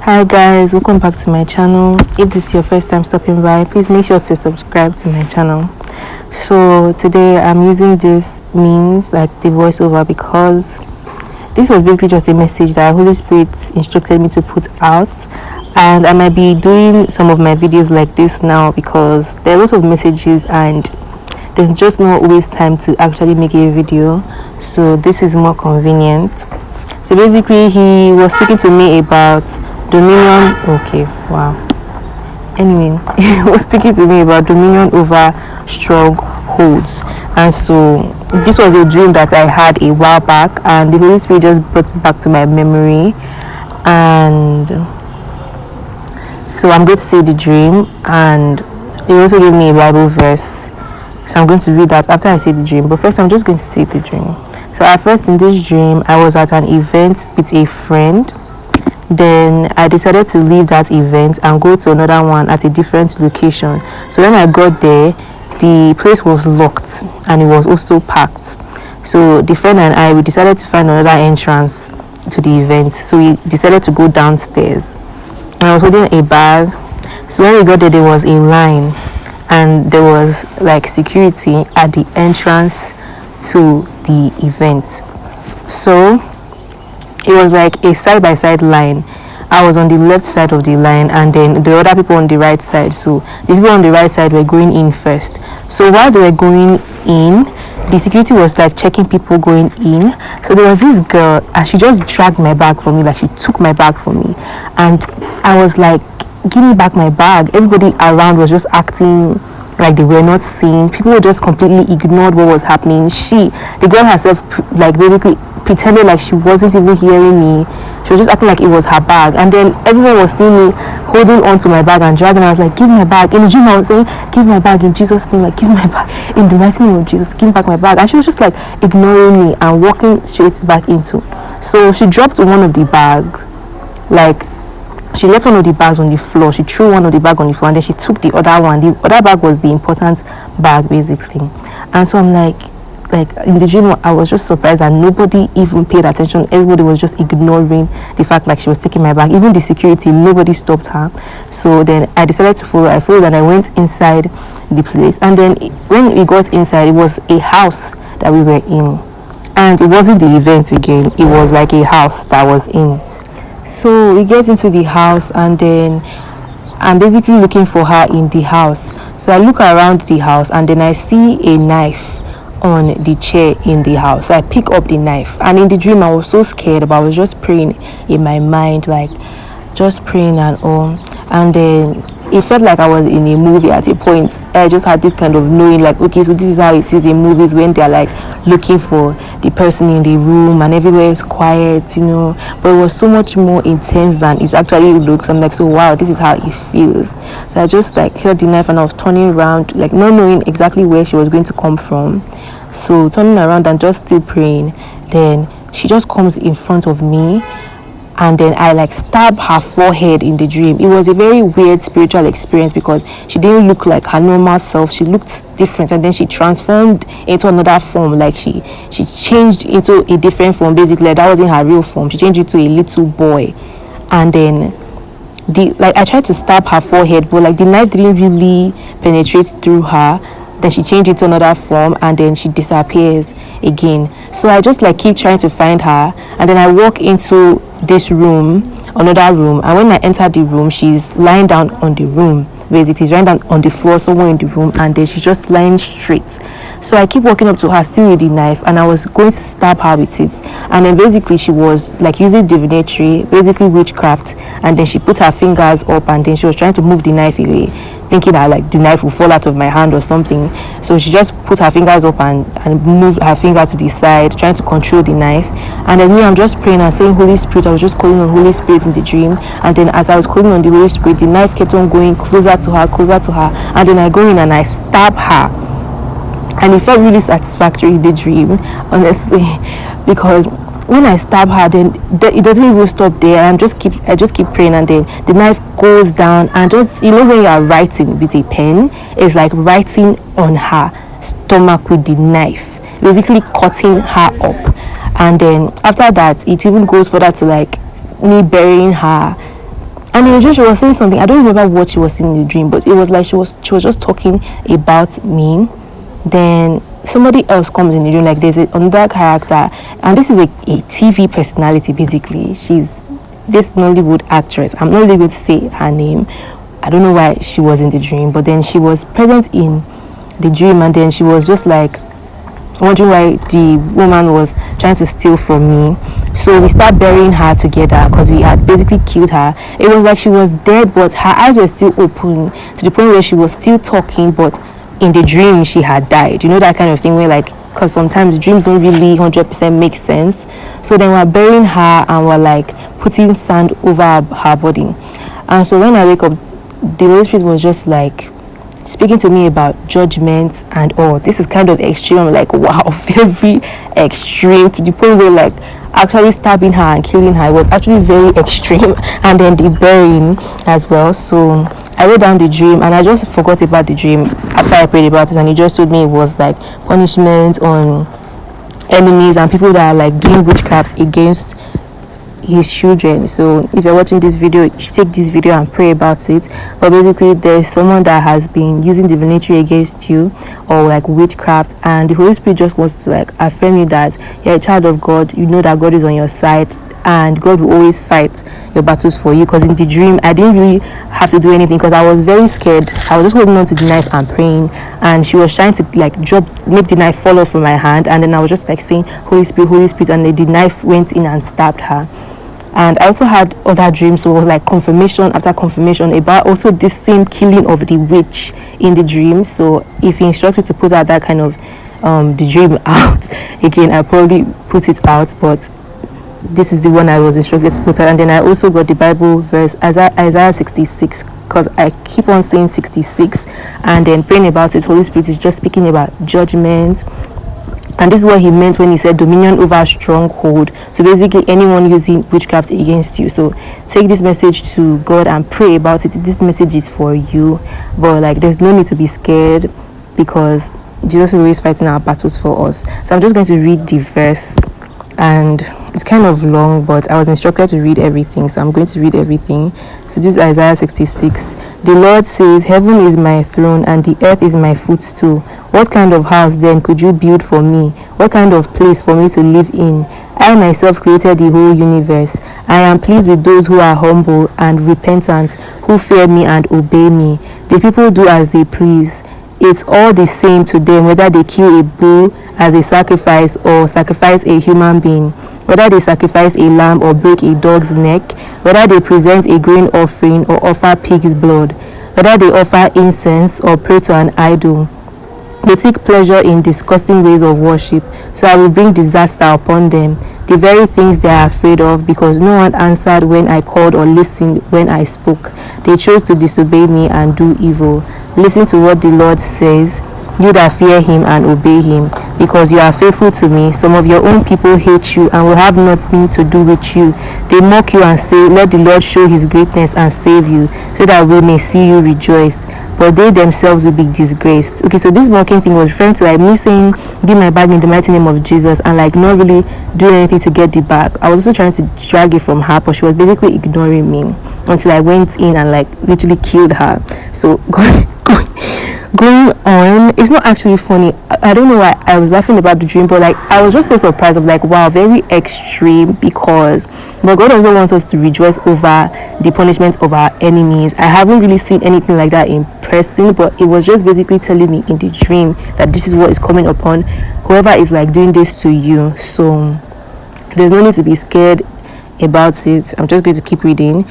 Hi guys, welcome back to my channel. If this is your first time stopping by, please make sure to subscribe to my channel. So today I'm using this means like the voiceover because this was basically just a message that Holy Spirit instructed me to put out, and I might be doing some of my videos like this now because there are a lot of messages and there's just not always time to actually make a video, so this is more convenient. So basically he was speaking to me about dominion. Okay, wow. Anyway, he was speaking to me about dominion over strongholds, and so this was a dream that I had a while back, and the Holy Spirit just brought it back to my memory. And so I'm going to say the dream, and he also gave me a Bible verse, so I'm going to read that after I say the dream. But first I'm just going to say the dream. So at first in this dream I was at an event with a friend. Then I decided to leave that event and go to another one at a different location. So when I got there, the place was locked and it was also packed. So the friend and I, we decided to find another entrance to the event. So we decided to go downstairs, and I was holding a bag. So when we got there, there was a line and there was like security at the entrance to the event. So it was like a side-by-side line. I was on the left side of the line, and then the other people on the right side. So the people on the right side were going in first. So while they were going in, the security was like checking people going in. So there was this girl, and she just dragged my bag from me, like she took my bag from me. And I was like, give me back my bag. Everybody around was just acting like they were not seeing. People were just completely ignored what was happening. The girl herself, like basically pretended like she wasn't even hearing me. She was just acting like it was her bag. And then everyone was seeing me holding on to my bag and dragging. I was like, give me my bag. In the dream I was saying, give my bag in Jesus' name, like give me my bag in the mighty name of Jesus, give me back my bag. And she was just like ignoring me and walking straight back into. So she dropped one of the bags, like she left one of the bags on the floor. She threw one of the bag on the floor, and then she took the other one. The other bag was the important bag basically. And so I'm like in the dream I was just surprised that nobody even paid attention. Everybody was just ignoring the fact like she was taking my bag. Even the security, nobody stopped her. So then I decided to follow. I followed and I went inside the place. And then when we got inside, it was a house that we were in, and it wasn't the event again. It was like a house that was in. So we get into the house, and then I'm basically looking for her in the house. So I look around the house, and then I see a knife on the chair in the house. So I pick up the knife, and in the dream I was so scared, but I was just praying in my mind, like just praying and all. And then it felt like I was in a movie at a point. I just had this kind of knowing, like, okay, so this is how it is in movies when they're like looking for the person in the room and everywhere is quiet, you know. But it was so much more intense than it actually looks. I'm like, so wow, this is how it feels. So I just like held the knife and I was turning around, like not knowing exactly where she was going to come from. So turning around and just still praying, then she just comes in front of me, and then I like stab her forehead in the dream. It was a very weird spiritual experience because she didn't look like her normal self. She looked different, and then she transformed into another form. Like she changed into a different form. Basically, that wasn't her real form. She changed into a little boy. And then I tried to stab her forehead, but like the knife didn't really penetrate through her. Then she changed into another form, and then she disappears again. So I just like keep trying to find her, and then I walk into this room, another room, and when I enter the room, she's lying down on the room. Basically, she's lying down on the floor somewhere in the room, and then she's just lying straight. So I keep walking up to her still with the knife, and I was going to stab her with it. And then basically she was like using divinatory, basically witchcraft, and then she put her fingers up, and then she was trying to move the knife away, thinking that like the knife will fall out of my hand or something. So she just put her fingers up and moved her finger to the side, trying to control the knife. And then me, I'm just praying and saying Holy Spirit. I was just calling on Holy Spirit in the dream. And then as I was calling on the Holy Spirit, the knife kept on going closer to her. And then I go in and I stab her. And it felt really satisfactory in the dream, honestly, because when I stab her, then it doesn't even stop there. I just keep praying, and then the knife goes down, and just, you know, when you are writing with a pen, it's like writing on her stomach with the knife, basically cutting her up. And then after that, it even goes further to like me burying her And in the dream, she was saying something. I don't remember what she was saying in the dream, but it was like she was just talking about me. Then somebody else comes in the dream, like there's another character, and this is a TV personality basically. She's this Nollywood actress. I'm not really going to say her name. I don't know why she was in the dream, but then she was present in the dream, and then she was just like wondering why the woman was trying to steal from me. So we start burying her together because we had basically killed her. It was like she was dead, but her eyes were still open to the point where she was still talking, but in the dream she had died. You know, that kind of thing where like, because sometimes dreams don't really 100% make sense. So then we're burying her and we're like putting sand over her body. And so when I wake up, the Holy Spirit was just like speaking to me about judgment and all. This is kind of extreme. I'm like, wow, very extreme, to the point where like actually stabbing her and killing her was actually very extreme. And then the burying as well. So I wrote down the dream and I just forgot about the dream after I prayed about it, and he just told me it was like punishment on enemies and people that are like doing witchcraft against his children. So if you're watching this video, you should take this video and pray about it. But basically there's someone that has been using divinatory against you, or like witchcraft, and the Holy Spirit just wants to like affirm you that you're a child of God. You know that God is on your side and God will always fight your battles for you. Because in the dream I didn't really have to do anything because I was very scared. I was just holding on to the knife and praying, and she was trying to like make the knife fall off from my hand, and then I was just like saying Holy Spirit, Holy Spirit, and then the knife went in and stabbed her. And I also had other dreams, so it was like confirmation after confirmation about also this same killing of the witch in the dream. So if you instruct you to put out that kind of the dream out again, I probably put it out, but this is the one I was instructed to put out. And then I also got the Bible verse Isaiah 66, because I keep on saying 66 and then praying about it. Holy Spirit is just speaking about judgment. And this is what he meant when he said dominion over stronghold. So basically anyone using witchcraft against you. So take this message to God and pray about it. This message is for you, but like there's no need to be scared because Jesus is always fighting our battles for us. So I'm just going to read the verse, and it's kind of long, but I was instructed to read everything, so I'm going to read everything. So this is Isaiah 66. The Lord says, heaven is my throne and the earth is my footstool. What kind of house then could you build for me? What kind of place for me to live in? I myself created the whole universe. I am pleased with those who are humble and repentant, who fear me and obey me. The people do as they please. It's all the same to them whether they kill a bull as a sacrifice or sacrifice a human being, whether they sacrifice a lamb or break a dog's neck, whether they present a grain offering or offer pig's blood, whether they offer incense or pray to an idol. They take pleasure in disgusting ways of worship, so I will bring disaster upon them, the very things they are afraid of, because no one answered when I called or listened when I spoke. They chose to disobey me and do evil. Listen to what the Lord says, you that fear him and obey him, because you are faithful to me. Some of your own people hate you and will have nothing to do with you. They mock you and say, let the Lord show his greatness and save you, so that we may see you rejoice. But they themselves will be disgraced. Okay, so this mocking thing was referring to like me saying, give my bag in the mighty name of Jesus, and like not really doing anything to get the bag. I was also trying to drag it from her, but she was basically ignoring me until I went in and like literally killed her. So going on, it's not actually funny. I don't know why I was laughing about the dream, but like I was just so surprised of like, wow, very extreme, because but God also wants us to rejoice over the punishment of our enemies. I haven't really seen anything like that in person, but it was just basically telling me in the dream that this is what is coming upon whoever is like doing this to you. So there's no need to be scared about it. I'm just going to keep reading.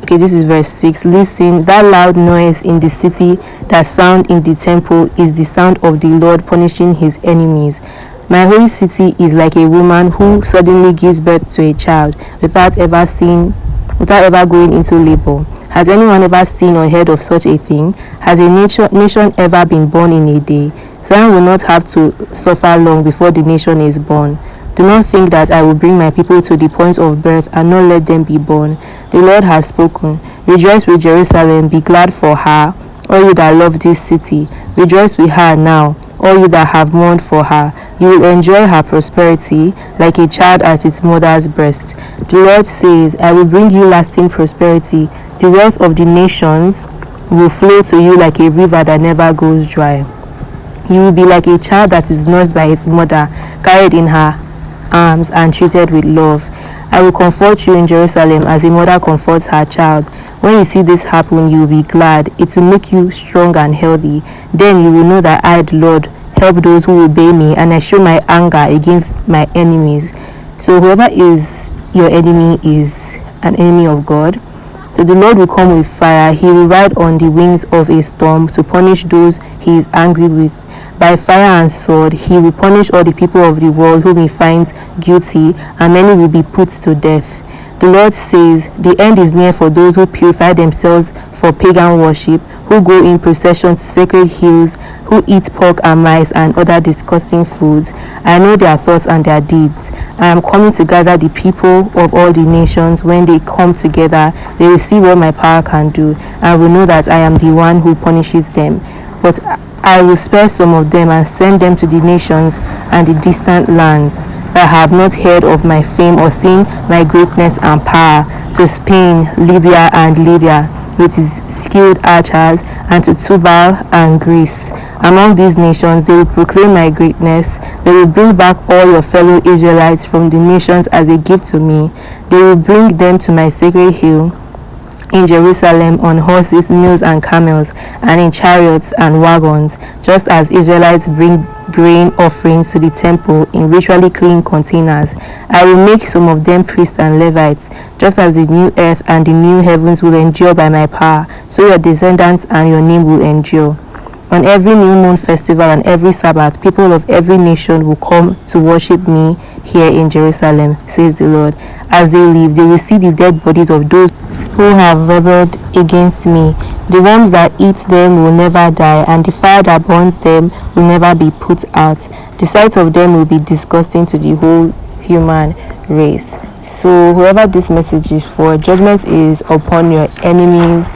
Okay, this is verse 6. Listen, that loud noise in the city, that sound in the temple, is the sound of the Lord punishing his enemies. My holy city is like a woman who suddenly gives birth to a child without ever going into labor. Has anyone ever seen or heard of such a thing? Has a nation ever been born in a day? Zion will not have to suffer long before the nation is born. Do not think that I will bring my people to the point of birth and not let them be born. The Lord has spoken. Rejoice with Jerusalem, be glad for her, all you that love this city. Rejoice with her now, all you that have mourned for her. You will enjoy her prosperity like a child at its mother's breast. The Lord says, I will bring you lasting prosperity. The wealth of the nations will flow to you like a river that never goes dry. You will be like a child that is nursed by its mother, carried in her arms and treated with love. I will comfort you in Jerusalem as a mother comforts her child. When you see this happen, you will be glad. It will make you strong and healthy. Then you will know that I, the Lord, help those who obey me, and I show my anger against my enemies. So whoever is your enemy is an enemy of God. So the Lord will come with fire. He will ride on the wings of a storm to punish those he is angry with. By fire and sword, he will punish all the people of the world whom he finds guilty, and many will be put to death. The Lord says, the end is near for those who purify themselves for pagan worship, who go in procession to sacred hills, who eat pork and mice and other disgusting foods. I know their thoughts and their deeds. I am coming to gather the people of all the nations. When they come together, they will see what my power can do, and will know that I am the one who punishes them. But I will spare some of them and send them to the nations and the distant lands that have not heard of my fame or seen my greatness and power, to Spain, Libya and Lydia, with its skilled archers, and to Tubal and Greece. Among these nations they will proclaim my greatness. They will bring back all your fellow Israelites from the nations as a gift to me. They will bring them to my sacred hill in Jerusalem on horses, mules and camels, and in chariots and wagons, just as Israelites bring grain offerings to the temple in ritually clean containers. I will make some of them priests and Levites, just as the new earth and the new heavens will endure by my power, so your descendants and your name will endure. On every new moon festival and every Sabbath, people of every nation will come to worship me here in Jerusalem, says the Lord. As they live, they will see the dead bodies of those who have rebelled against me. The worms that eat them will never die, and the fire that burns them will never be put out. The sight of them will be disgusting to the whole human race. So whoever this message is for, judgment is upon your enemies.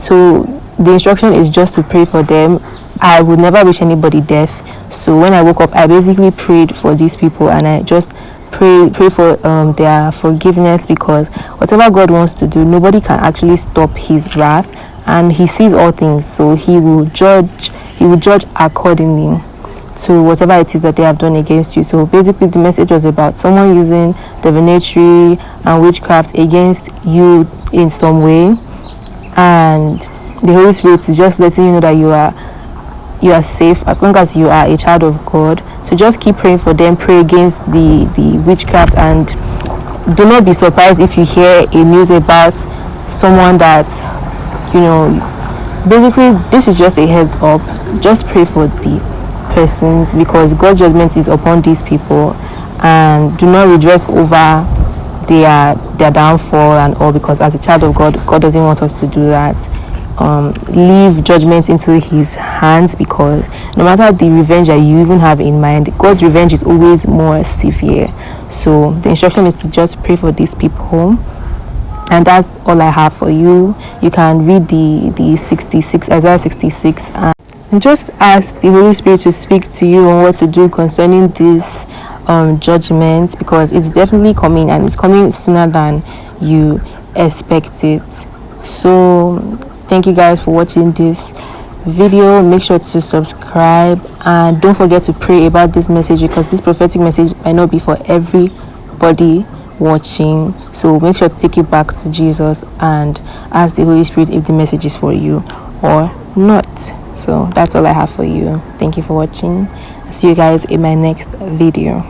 So the instruction is just to pray for them. I would never wish anybody death. So when I woke up, I basically prayed for these people, and I just pray for their forgiveness, because whatever God wants to do, nobody can actually stop his wrath, and he sees all things, so he will judge accordingly to whatever it is that they have done against you. So basically the message was about someone using divinatory and witchcraft against you in some way, and the Holy Spirit is just letting you know that you are safe as long as you are a child of God. So just keep praying for them. Pray against the witchcraft, and do not be surprised if you hear a news about someone that, basically this is just a heads up. Just pray for the persons, because God's judgment is upon these people, and do not rejoice over their downfall and all, because as a child of God, God doesn't want us to do that. Leave judgment into his hands, because no matter the revenge that you even have in mind, God's revenge is always more severe. So the instruction is to just pray for these people, and that's all I have for you. You can read the 66, Isaiah 66, and just ask the Holy Spirit to speak to you on what to do concerning this judgment, because it's definitely coming, and it's coming sooner than you expect it. So thank you guys for watching this video. Make sure to subscribe, and don't forget to pray about this message, because this prophetic message might not be for everybody watching. So make sure to take it back to Jesus and ask the Holy Spirit if the message is for you or not. So that's all I have for you. Thank you for watching. See you guys in my next video.